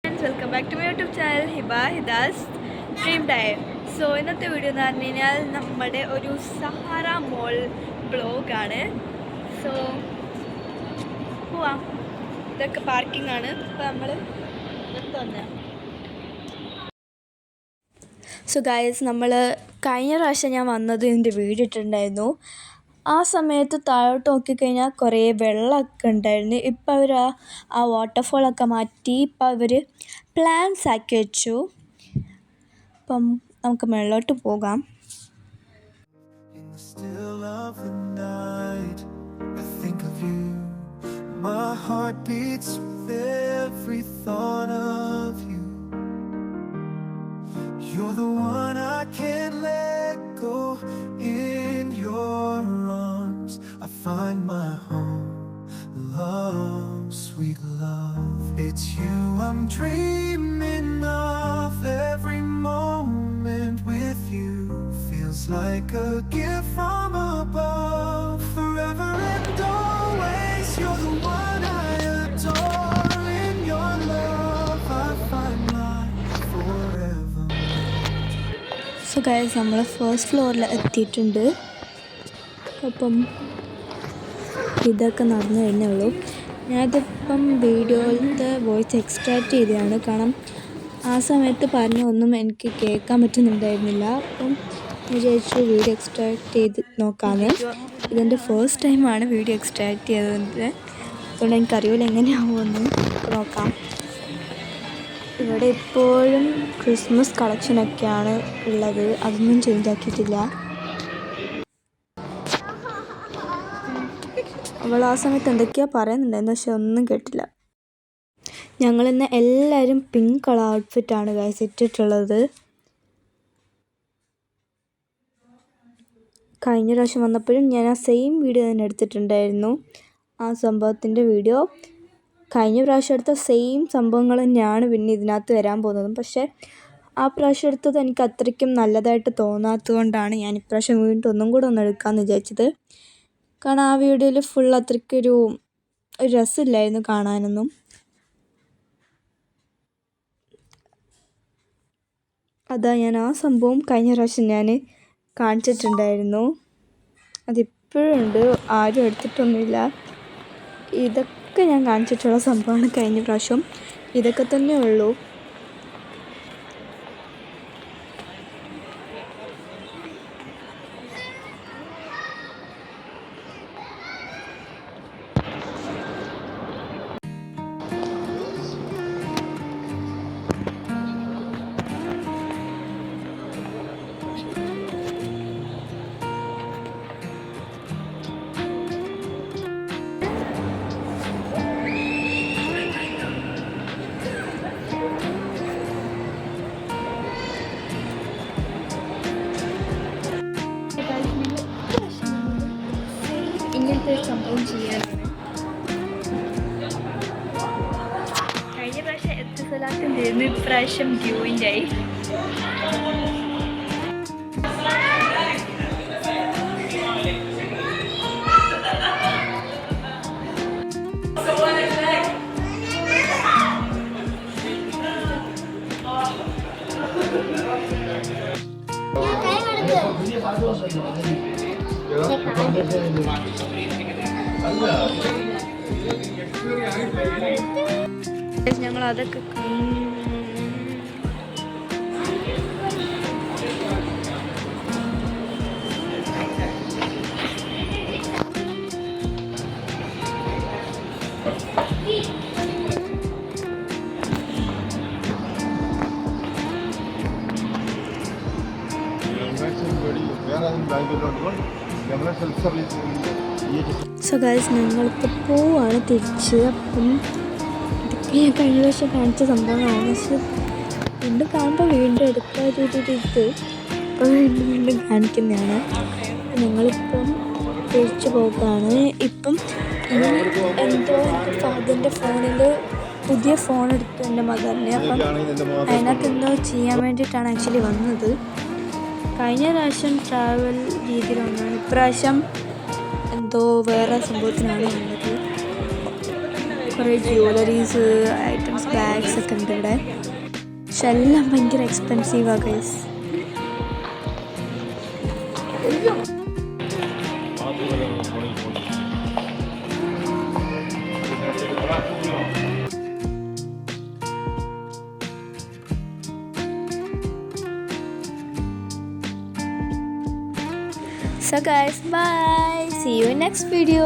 Welcome back to my YouTube channel Hidas dream time. So ഇന്നത്തെ video എന്ന് പറഞ്ഞു കഴിഞ്ഞാൽ നമ്മുടെ ഒരു സഹാറ മോൾ ബ്ലോഗാണ്. സോ പോവാം. ഇതൊക്കെ പാർക്കിംഗ് ആണ്. അപ്പോൾ നമ്മൾ വന്ന് സോ ഗൈസ്, നമ്മൾ കഴിഞ്ഞ പ്രാവശ്യം ഞാൻ വന്നത് ഇതിൻ്റെ വീഡിയോ ഇട്ടിട്ടുണ്ടായിരുന്നു. ആ സമയത്ത് താഴോട്ട് നോക്കിക്കഴിഞ്ഞാൽ കുറേ വെള്ളമൊക്കെ ഉണ്ടായിരുന്നു. ഇപ്പം അവർ ആ വാട്ടർഫോളൊക്കെ മാറ്റി ഇപ്പം അവർ പ്ലാന്റ്സ് ആക്കി വെച്ചു. അപ്പം നമുക്ക് മുകളിലോട്ട് പോകാം. You're the one I can't let go. In your arms I find my home. Love, sweet love, it's you I'm dreaming of. Every moment with you feels like a gift from above. Forever and always, you're the one I adore. In your love I find life forever. So guys, നമ്മൾ first ഫ്ലോറിൽ എത്തിയിട്ടുണ്ട്. അപ്പം ഇതൊക്കെ നടന്നു കഴിഞ്ഞേ ഉള്ളൂ. ഞാനിതിപ്പം വീഡിയോയിലത്തെ voice extract ചെയ്തതാണ്. കാരണം ആ സമയത്ത് പറഞ്ഞൊന്നും എനിക്ക് കേൾക്കാൻ പറ്റുന്നുണ്ടായിരുന്നില്ല. അപ്പം വിചാരിച്ചു വീഡിയോ എക്സ്ട്രാക്റ്റ് ചെയ്ത് നോക്കാമെന്ന്. ഇതെൻ്റെ ഫസ്റ്റ് ടൈമാണ് വീഡിയോ എക്സ്ട്രാക്റ്റ് ചെയ്തത്. അതുകൊണ്ട് എനിക്കറിയില്ല എങ്ങനെയാവുമെന്ന്. നോക്കാം. ഇവിടെ എപ്പോഴും ക്രിസ്മസ് കളക്ഷനൊക്കെയാണ് ഉള്ളത്. അതൊന്നും ചേഞ്ച് ആക്കിയിട്ടില്ല. അവൾ ആ സമയത്ത് എന്തൊക്കെയോ പറയുന്നുണ്ടായിരുന്നു, പക്ഷെ ഒന്നും കേട്ടില്ല. ഞങ്ങളിന്ന് എല്ലാവരും പിങ്ക് കളർ ഔട്ട്ഫിറ്റാണ് ഗൈസ് ഇട്ടിട്ടുള്ളത്. കഴിഞ്ഞ പ്രാവശ്യം വന്നപ്പോഴും ഞാൻ ആ സെയിം വീഡിയോ തന്നെ എടുത്തിട്ടുണ്ടായിരുന്നു. ആ സംഭവത്തിൻ്റെ വീഡിയോ കഴിഞ്ഞ പ്രാവശ്യം എടുത്ത സെയിം സംഭവങ്ങൾ തന്നെയാണ് പിന്നെ ഇതിനകത്ത് വരാൻ പോകുന്നതും. പക്ഷേ ആ പ്രാവശ്യം എടുത്തത് എനിക്ക് അത്രയ്ക്കും നല്ലതായിട്ട് തോന്നാത്തത് കൊണ്ടാണ് ഞാൻ ഇപ്രാവശ്യം വീണ്ടും ഒന്നും കൂടെ ഒന്ന് എടുക്കാമെന്ന് വിചാരിച്ചത്. കാരണം ആ വീഡിയോയിൽ ഫുൾ അത്രയ്ക്കൊരു രസമില്ലായിരുന്നു കാണാനൊന്നും. അതാ ഞാൻ ആ സംഭവം കഴിഞ്ഞ പ്രാവശ്യം ഞാൻ കാണിച്ചിട്ടുണ്ടായിരുന്നു. അതിപ്പോഴും ഉണ്ട്, ആരും എടുത്തിട്ടൊന്നുമില്ല. ഇതൊക്കെ ഞാൻ കാണിച്ചിട്ടുള്ള സംഭവമാണ് കഴിഞ്ഞ പ്രാവശ്യം. ഇതൊക്കെ തന്നെ ഉള്ളൂ. ഇങ്ങനത്തെ സംഭവം ചെയ്യാനാണ്. കഴിഞ്ഞ പ്രാവശ്യം എത്തിസലാത്തും തീർന്നു, ഇപ്രാവശ്യം ഡ്യൂയിൻ്റെ ആയി. ഞങ്ങൾ അതൊക്കെ സോ ഗൈസ്, ഞങ്ങളിപ്പോൾ പോവാണ് തിരിച്ച്. അപ്പം ഇതൊക്കെ ഞാൻ കഴിഞ്ഞ പ്രാവശ്യം കാണിച്ച സംഭവമാണ്. പക്ഷെ വീണ്ടും കാണുമ്പോൾ വീണ്ടും എടുക്കാതിട്ട് ഇപ്പോൾ വീണ്ടും കാണിക്കുന്നതാണ്. ഞങ്ങളിപ്പം തിരിച്ചു പോകാണ്. ഇപ്പം എന്തോ ഫാദറിൻ്റെ ഫോണിൽ പുതിയ ഫോൺ എടുത്തു എൻ്റെ മദറിനെ. അപ്പം അതിനകത്ത് എന്തോ ചെയ്യാൻ വേണ്ടിയിട്ടാണ് ആക്ച്വലി വന്നത്. കഴിഞ്ഞ പ്രാവശ്യം ട്രാവൽ രീതിയിൽ വന്നതാണ്, ഇപ്രാവശ്യം എന്തോ വേറെ സംഭവത്തിനാണ് വന്നത്. കുറേ ജ്വല്ലറീസ് ഐറ്റംസ് ബാഗ്സ് ഒക്കെ ഉണ്ട് ഇവിടെ. പക്ഷെ എല്ലാം ഭയങ്കര എക്സ്പെൻസീവാണ് guys. So guys, bye. See you in next video.